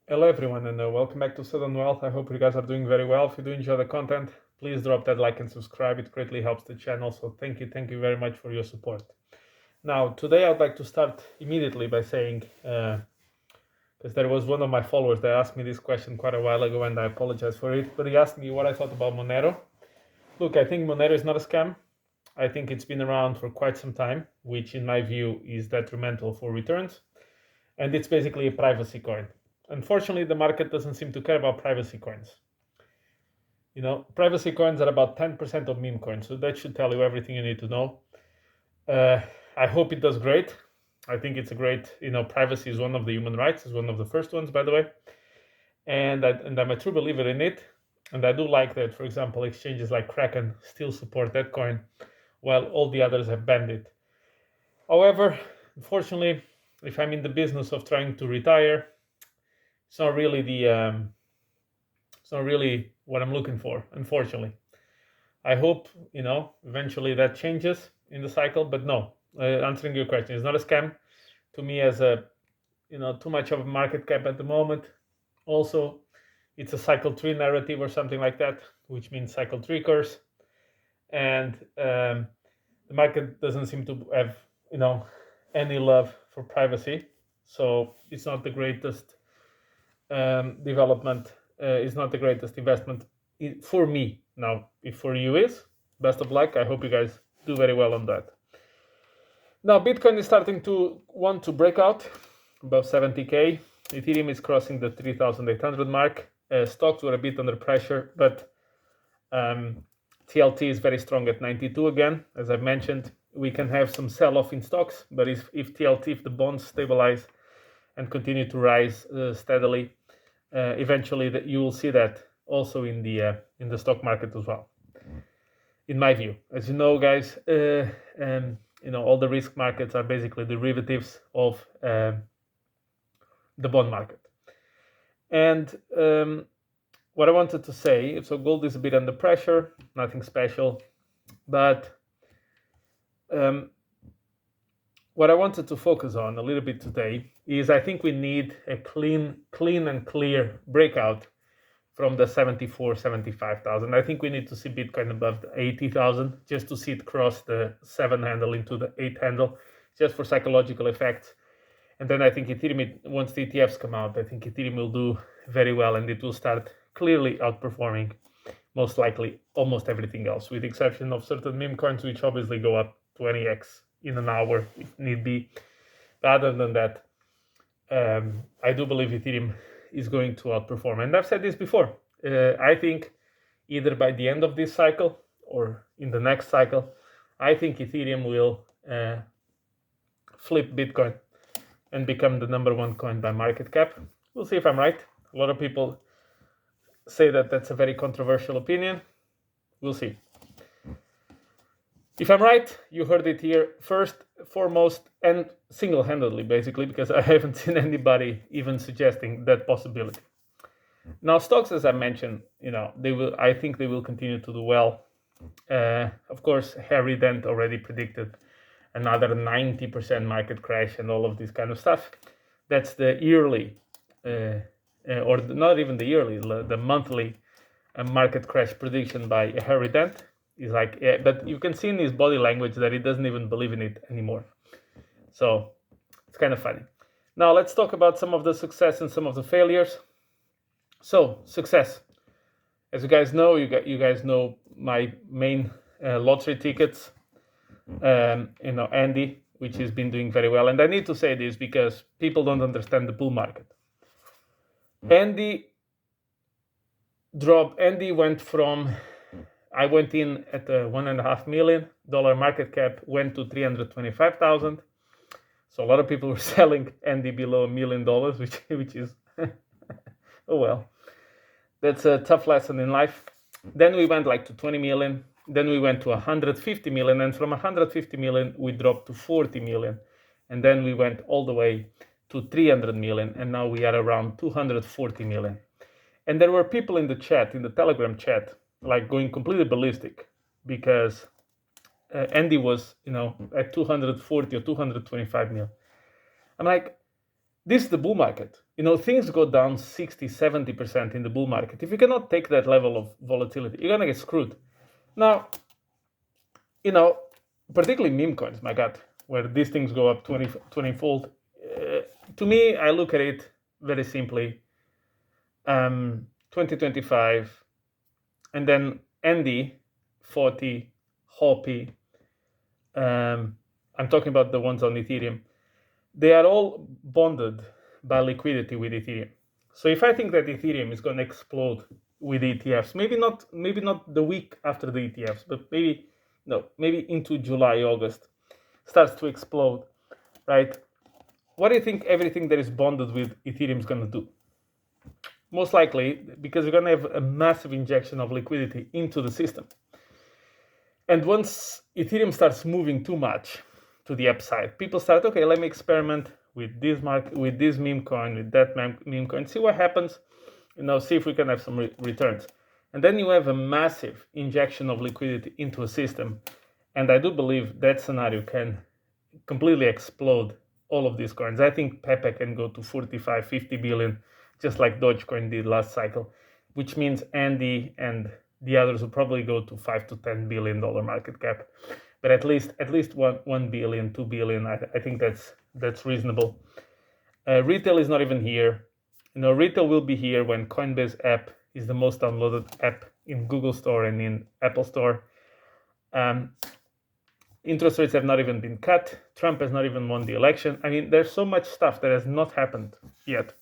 Hello everyone and welcome back to Sudden Wealth. I hope you guys are doing very well. If you do enjoy the content, please drop that like and subscribe. It greatly helps the channel. So thank you very much for your support. Now today I'd like to start immediately by saying, because there was one of my followers that asked me this question quite a while ago and I apologize for it, but he asked me what I thought about Monero. Look, I think Monero is not a scam. I think it's been around for quite some time, which in my view is detrimental for returns. And it's basically a privacy coin. Unfortunately, the market doesn't seem to care about privacy coins. Privacy coins are about 10% of meme coins, so that should tell you everything you need to know. I hope it does great. I think it's a great, privacy is one of the human rights, is one of the first ones, by the way. And I'm a true believer in it. And I do like that, for example, exchanges like Kraken still support that coin, while all the others have banned it. However, unfortunately, if I'm in the business of trying to retire, it's not really what I'm looking for, unfortunately. I hope, eventually that changes in the cycle, but no, answering your question, it's not a scam to me as too much of a market cap at the moment. Also, it's a cycle 3 narrative or something like that, which means cycle 3 curse. And the market doesn't seem to have, any love for privacy. So it's not the greatest development. Is not the greatest investment for me. Now, if for you is, best of luck. I hope you guys do very well on that. Now, Bitcoin is starting to want to break out above 70K. Ethereum is crossing the 3,800 mark. Stocks were a bit under pressure, but TLT is very strong at 92 again. As I've mentioned, we can have some sell-off in stocks, but if the bonds stabilize and continue to rise steadily, eventually you will see that also in the stock market as well, in my view. As you know, guys, all the risk markets are basically derivatives of the bond market. And what I wanted to say, so gold is a bit under pressure, nothing special, but what I wanted to focus on a little bit today is I think we need a clean and clear breakout from the 74, 75,000. I think we need to see Bitcoin above the 80,000 just to see it cross the 7 handle into the 8 handle, just for psychological effects. And then I think Ethereum, once the ETFs come out, I think Ethereum will do very well and it will start clearly outperforming most likely almost everything else, with the exception of certain meme coins, which obviously go up 20x in an hour if need be. But other than that, I do believe Ethereum is going to outperform. And I've said this before. I think either by the end of this cycle or in the next cycle, I think Ethereum will flip Bitcoin and become the number one coin by market cap. We'll see if I'm right. A lot of people say that that's a very controversial opinion. We'll see. If I'm right, you heard it here first, foremost, and single-handedly, basically, because I haven't seen anybody even suggesting that possibility. Now, stocks, as I mentioned, I think they will continue to do well. Of course, Harry Dent already predicted another 90% market crash and all of this kind of stuff. That's the yearly, or not even the yearly, the monthly market crash prediction by Harry Dent. He's like, yeah, but you can see in his body language that he doesn't even believe in it anymore. So it's kind of funny. Now let's talk about some of the success and some of the failures. So success, as you guys know, you guys know my main lottery tickets. Andy, which has been doing very well, and I need to say this because people don't understand the bull market. Andy went from, I went in at a $1.5 million market cap, went to 325,000. So a lot of people were selling Andy below $1 million, which is oh well, that's a tough lesson in life. Then we went like to 20 million. Then we went to 150 million, and from 150 million we dropped to 40 million, and then we went all the way to 300 million, and now we are around 240 million. And there were people in the chat, in the Telegram chat, like going completely ballistic because Andy was, at 240 or 225 mil. I'm like, this is the bull market. Things go down 60, 70% in the bull market. If you cannot take that level of volatility, you're going to get screwed. Now, particularly meme coins, my God, where these things go up 20-fold. To me, I look at it very simply. 2025, and then Andy, 40, Hoppy. I'm talking about the ones on Ethereum. They are all bonded by liquidity with Ethereum. So if I think that Ethereum is going to explode with ETFs, maybe not the week after the ETFs, but maybe into July, August, starts to explode, right? What do you think everything that is bonded with Ethereum is going to do? Most likely, because you're going to have a massive injection of liquidity into the system. And once Ethereum starts moving too much to the upside, people start, okay, let me experiment with this with this meme coin, with that meme coin, see what happens, see if we can have some returns. And then you have a massive injection of liquidity into a system. And I do believe that scenario can completely explode all of these coins. I think Pepe can go to 45, 50 billion, just like Dogecoin did last cycle, which means Andy and the others will probably go to $5 to $10 billion market cap, but at least 1 billion, 2 billion. I think that's reasonable. Retail is not even here. Retail will be here when Coinbase app is the most downloaded app in Google Store and in Apple Store. Interest rates have not even been cut. Trump has not even won the election. I mean, there's so much stuff that has not happened yet.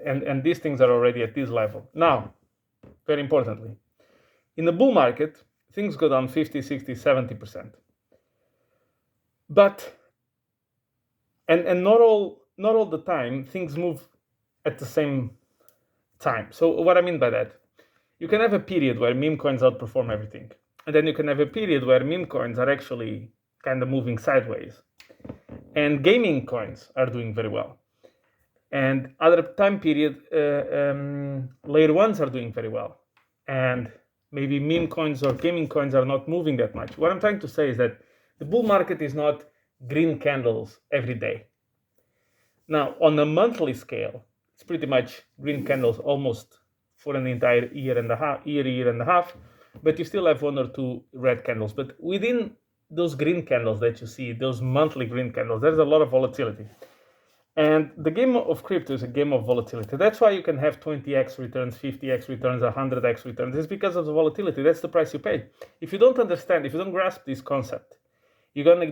And these things are already at this level. Now, very importantly, in the bull market, things go down 50, 60, 70%. But, and not all the time, things move at the same time. So what I mean by that, you can have a period where meme coins outperform everything. And then you can have a period where meme coins are actually kind of moving sideways. And gaming coins are doing very well. And other time period, layer ones are doing very well. And maybe meme coins or gaming coins are not moving that much. What I'm trying to say is that the bull market is not green candles every day. Now, on a monthly scale, it's pretty much green candles almost for an entire year and a half, but you still have one or two red candles. But within those green candles that you see, those monthly green candles, there's a lot of volatility. And the game of crypto is a game of volatility. That's why you can have 20x returns, 50x returns, 100x returns. It's because of the volatility. That's the price you pay. If you don't understand, if you don't grasp this concept, you're gonna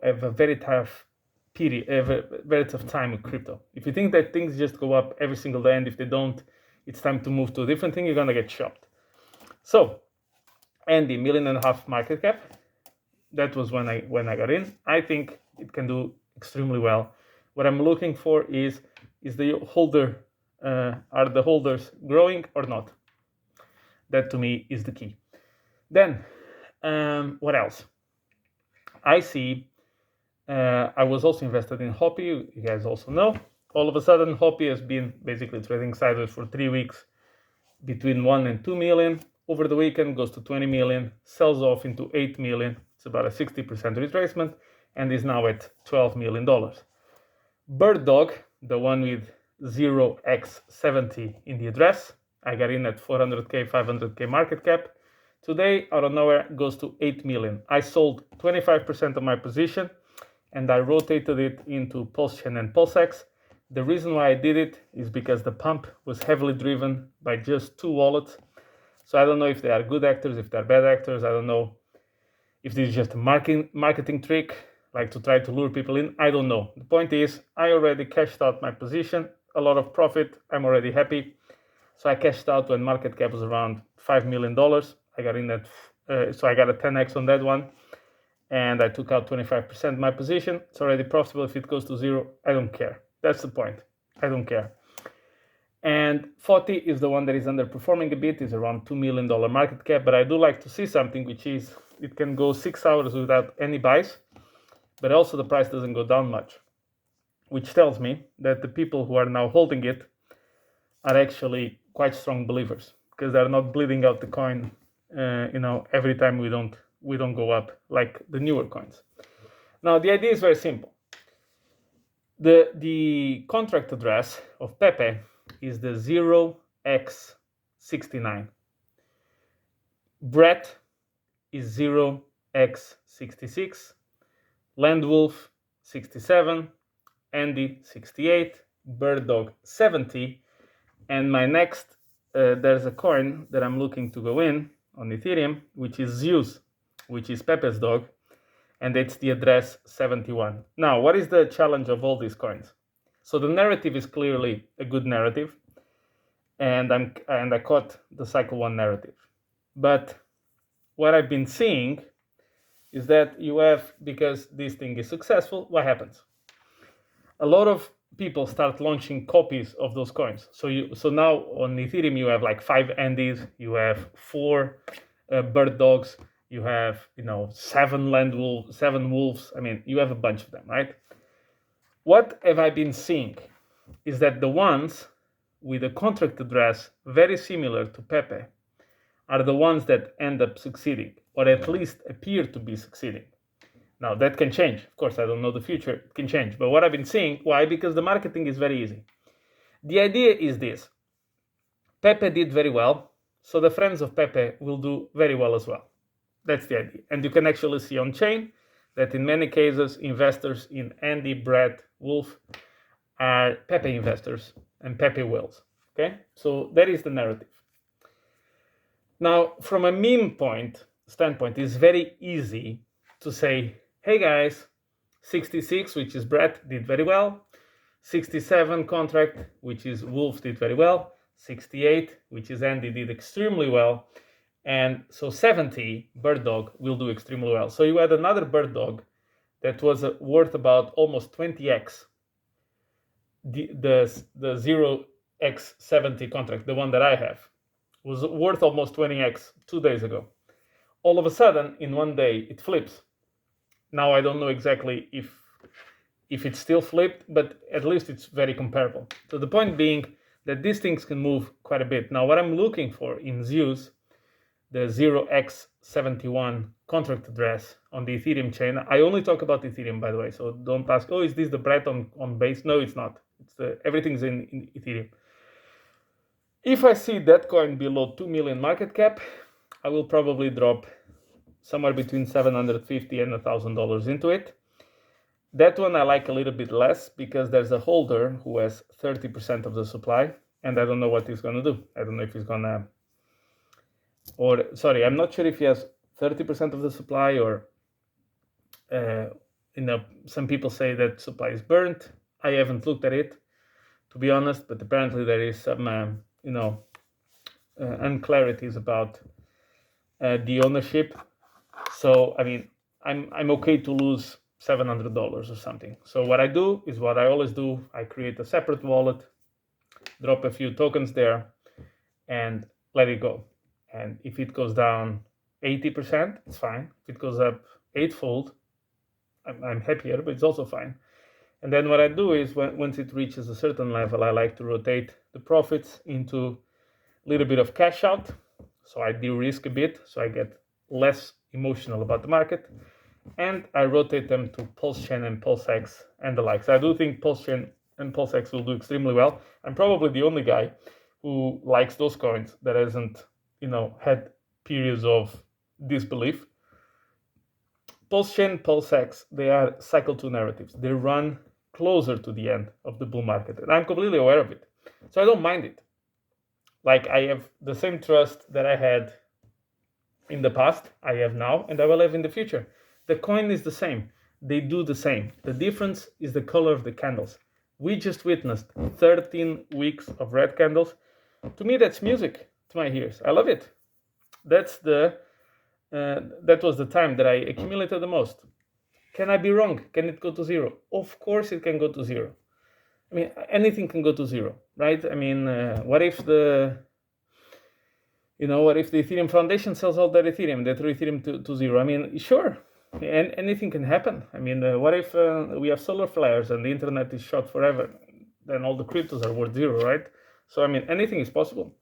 have a very tough period, a very tough time with crypto. If you think that things just go up every single day, and if they don't, it's time to move to a different thing, you're gonna get shocked. So, Andy, $1.5 million market cap. That was when I got in. I think it can do extremely well. What I'm looking for is the holder, are the holders growing or not? That to me is the key. Then, what else? I see, I was also invested in Hoppy, you guys also know. All of a sudden, Hoppy has been basically trading sideways for 3 weeks between 1 and 2 million. Over the weekend, goes to 20 million, sells off into 8 million. It's about a 60% retracement, and is now at $12 million. Bird Dog, the one with 0x70 in the address, I got in at 400k, 500k market cap. Today, out of nowhere, goes to 8 million. I sold 25% of my position, and I rotated it into PulseChain and PulseX. The reason why I did it is because the pump was heavily driven by just 2 wallets. So I don't know if they are good actors, if they're bad actors. I don't know if this is just a marketing trick, like to try to lure people in. I don't know. The point is, I already cashed out my position, a lot of profit. I'm already happy. So I cashed out when market cap was around $5 million. I got in that, so I got a 10x on that one. And I took out 25% of my position. It's already profitable. If it goes to 0, I don't care. That's the point. I don't care. And 40 is the one that is underperforming a bit. It's around $2 million market cap. But I do like to see something, which is it can go 6 hours without any buys. But also the price doesn't go down much, which tells me that the people who are now holding it are actually quite strong believers, because they're not bleeding out the coin, every time we don't go up like the newer coins. Now, the idea is very simple. The contract address of Pepe is the 0x69. Brett is 0x66. Landwolf 67. Andy 68. Bird Dog 70. And my next, there's a coin that I'm looking to go in on Ethereum, which is Zeus, which is Pepe's dog, and it's the address 71. Now, what is the challenge of all these coins? So the narrative is clearly a good narrative, and I caught the cycle 1 narrative. But what I've been seeing is that you have, because this thing is successful, what happens? A lot of people start launching copies of those coins. So now on Ethereum you have like 5 Andys, you have 4 bird dogs, you have 7 wolves. I mean, you have a bunch of them, right? What have I been seeing is that the ones with a contract address very similar to Pepe are the ones that end up succeeding, or at least appear to be succeeding. Now, that can change. Of course, I don't know the future. It can change. But what I've been seeing, why? Because the marketing is very easy. The idea is this. Pepe did very well, so the friends of Pepe will do very well as well. That's the idea. And you can actually see on chain that in many cases, investors in Andy, Brett, Wolf are Pepe investors and Pepe whales. Okay? So that is the narrative. Now, from a meme standpoint, it's very easy to say, hey guys, 66, which is Brett, did very well. 67 contract, which is Wolf, did very well. 68, which is Andy, did extremely well. And so 70, Bird Dog, will do extremely well. So you had another Bird Dog that was worth about almost 20x the 0x70 contract, the one that I have, was worth almost 20x 2 days ago. All of a sudden, in one day, it flips. Now, I don't know exactly if it's still flipped, but at least it's very comparable. So the point being that these things can move quite a bit. Now, what I'm looking for in Zeus, the 0x71 contract address on the Ethereum chain. I only talk about Ethereum, by the way, so don't ask, oh, is this the Brett on base? No, it's not. Everything's in Ethereum. If I see that coin below 2 million market cap, I will probably drop somewhere between $750 and $1,000 into it. That one I like a little bit less because there's a holder who has 30% of the supply, and I don't know what he's going to do. I don't know if he's going to, I'm not sure if he has 30% of the supply or, some people say that supply is burnt. I haven't looked at it, to be honest, but apparently there is some, unclarities about the ownership. So, I mean, I'm okay to lose $700 or something. So what I do is what I always do. I create a separate wallet, drop a few tokens there, and let it go. And if it goes down 80%, it's fine. If it goes up eightfold, I'm happier, but it's also fine. And then what I do is once it reaches a certain level, I like to rotate the profits into a little bit of cash out. So I de-risk a bit, so I get less emotional about the market. And I rotate them to Pulse Chain and PulseX and the likes. I do think Pulse Chain and PulseX will do extremely well. I'm probably the only guy who likes those coins that hasn't, had periods of disbelief. Pulse Chain, PulseX, they are cycle 2 narratives. They run closer to the end of the bull market, and I'm completely aware of it. So I don't mind it. Like, I have the same trust that I had in the past, I have now, and I will have in the future. The coin is the same. They do the same. The difference is the color of the candles. We just witnessed 13 weeks of red candles. To me, that's music to my ears. I love it. That was the time that I accumulated the most. Can I be wrong? Can it go to zero? Of course it can go to zero. I mean, anything can go to zero, right? I mean, what if the Ethereum Foundation sells all their Ethereum, they throw Ethereum to zero? I mean, sure, and anything can happen. I mean, what if we have solar flares and the internet is shut forever? Then all the cryptos are worth zero, right? So, I mean, anything is possible.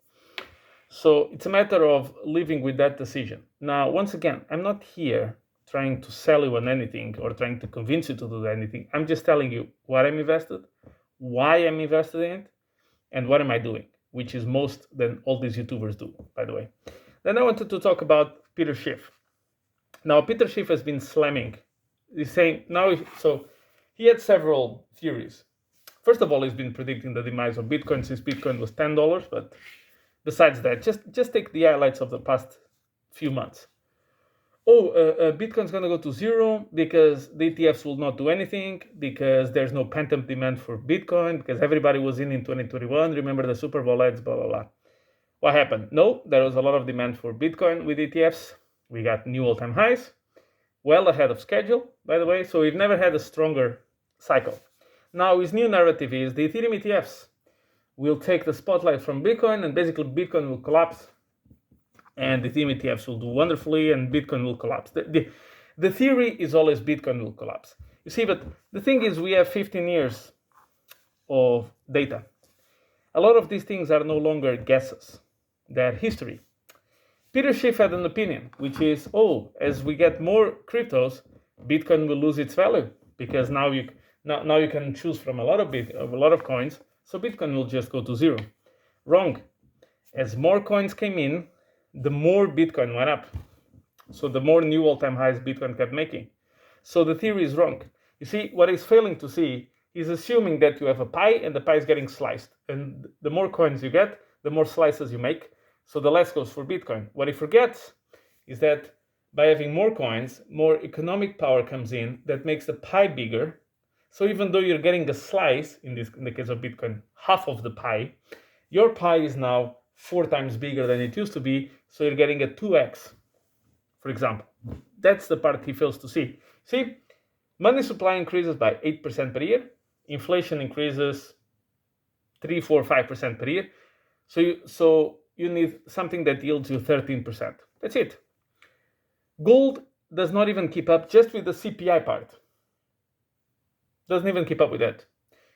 So it's a matter of living with that decision. Now, once again, I'm not here trying to sell you on anything or trying to convince you to do anything. I'm just telling you what I'm invested, why I'm invested in it, and what am I doing, which is most than all these YouTubers do, by the way. Then I wanted to talk about Peter Schiff. Now, Peter Schiff has been slamming. He's saying now, so he had several theories. First of all, he's been predicting the demise of Bitcoin since Bitcoin was $10. But besides that, just take the highlights of the past few months. Bitcoin's going to go to zero because the ETFs will not do anything, because there's no pent-up demand for Bitcoin, because everybody was in 2021. Remember the Super Bowl ads, blah, blah, blah. What happened? No, there was a lot of demand for Bitcoin with ETFs. We got new all-time highs, well ahead of schedule, by the way. So we've never had a stronger cycle. Now, his new narrative is the Ethereum ETFs will take the spotlight from Bitcoin, and basically Bitcoin will collapse, and the Ethereum ETFs will do wonderfully, and Bitcoin will collapse. The theory is always Bitcoin will collapse. You see, but the thing is, we have 15 years of data. A lot of these things are no longer guesses. They're history. Peter Schiff had an opinion, which is, as we get more cryptos, Bitcoin will lose its value, because now you can choose from a lot of coins, so Bitcoin will just go to zero. Wrong. As more coins came in, the more Bitcoin went up. So the more new all-time highs Bitcoin kept making. So the theory is wrong. You see, what he's failing to see is assuming that you have a pie and the pie is getting sliced. And the more coins you get, the more slices you make. So the less goes for Bitcoin. What he forgets is that by having more coins, more economic power comes in that makes the pie bigger. So even though you're getting a slice, in the case of Bitcoin, half of the pie, your pie is now 4 times bigger than it used to be. So you're getting a 2x, for example. That's the part he fails to see. See, money supply increases by 8% per year. Inflation increases 3, 4, 5% per year. So you need something that yields you 13%. That's it. Gold does not even keep up just with the CPI part. Doesn't even keep up with that.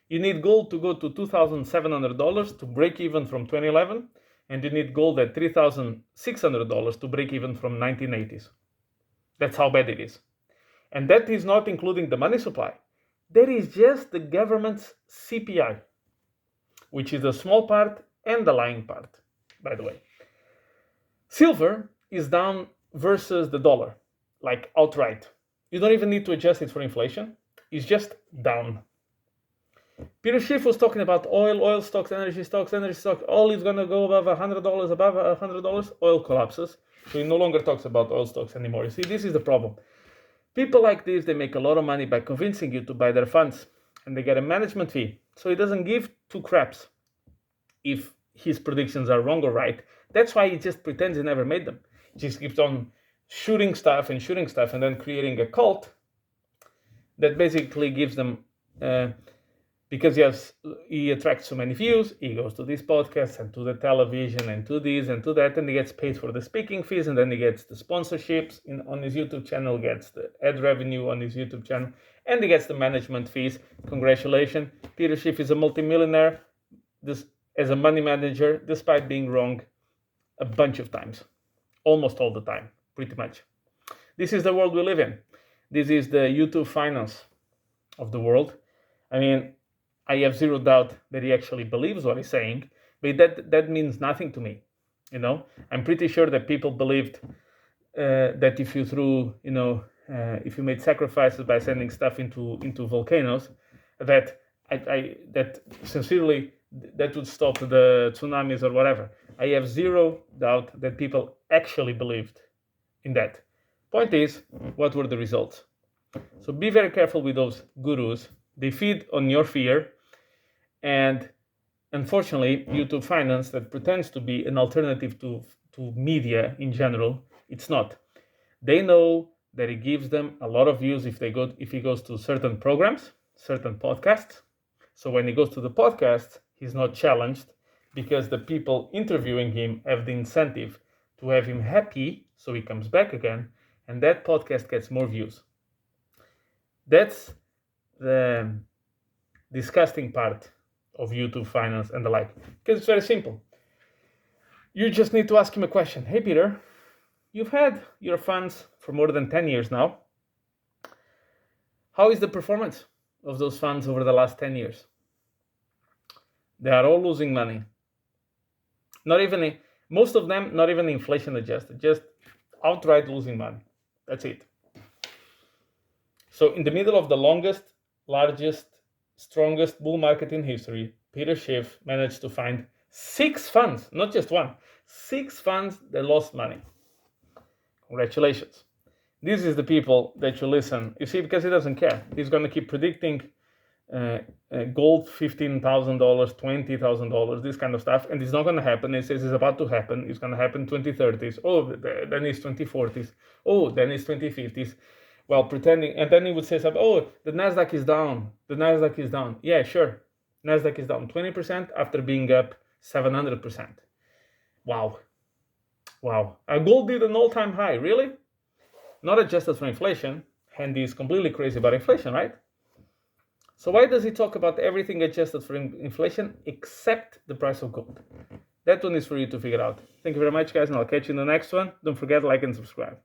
You need gold to go to $2,700 to break even from 2011, and you need gold at $3,600 to break even from 1980s. That's how bad it is. And that is not including the money supply. That is just the government's CPI, which is the small part and the lying part, by the way. Silver is down versus the dollar, like outright. You don't even need to adjust it for inflation. It's just down. Peter Schiff was talking about oil stocks, energy stocks. Oil is going to go above $100, oil collapses. So he no longer talks about oil stocks anymore. You see, this is the problem. People like this, they make a lot of money by convincing you to buy their funds, and they get a management fee. So he doesn't give two craps if his predictions are wrong or right. That's why he just pretends he never made them. He just keeps on shooting stuff and then creating a cult that basically gives them, because he attracts so many views, he goes to these podcasts and to the television and to this and to that, and he gets paid for the speaking fees, and then he gets the sponsorships on his YouTube channel, gets the ad revenue on his YouTube channel, and he gets the management fees. Congratulations. Peter Schiff is a multimillionaire as a money manager, despite being wrong a bunch of times. Almost all the time, pretty much. This is the world we live in. This is the YouTube finance of the world. I mean, I have zero doubt that he actually believes what he's saying, but that means nothing to me. I'm pretty sure that people believed that if you threw, if you made sacrifices by sending stuff into volcanoes, that sincerely that would stop the tsunamis or whatever. I have zero doubt that people actually believed in that. Point is, what were the results? So be very careful with those gurus. They feed on your fear, and unfortunately, YouTube finance that pretends to be an alternative to media in general, it's not. They know that it gives them a lot of views if he goes to certain programs, certain podcasts. So when he goes to the podcast, he's not challenged because the people interviewing him have the incentive to have him happy, so he comes back again, and that podcast gets more views. That's the disgusting part of YouTube finance and the like, because it's very simple. You just need to ask him a question. Hey, Peter, you've had your funds for more than 10 years now. How is the performance of those funds over the last 10 years? They are all losing money. Most of them, not even inflation adjusted, just outright losing money. That's it. So in the middle of the longest, largest, strongest bull market in history, Peter Schiff managed to find 6 funds, not just one, 6 funds that lost money. Congratulations. This is the people that you listen. You see, because he doesn't care. He's going to keep predicting gold $15,000, $20,000, this kind of stuff, and it's not going to happen. He says it's about to happen. It's going to happen 2030s. Oh, then it's 2040s. Oh, then it's 2050s. Well, pretending, and then he would say something. Oh, the Nasdaq is down. The Nasdaq is down. Yeah, sure. Nasdaq is down 20% after being up 700%. Wow. Gold did an all-time high. Really? Not adjusted for inflation. Handy is completely crazy about inflation, right? So why does he talk about everything adjusted for inflation except the price of gold? That one is for you to figure out. Thank you very much, guys, and I'll catch you in the next one. Don't forget to like and subscribe.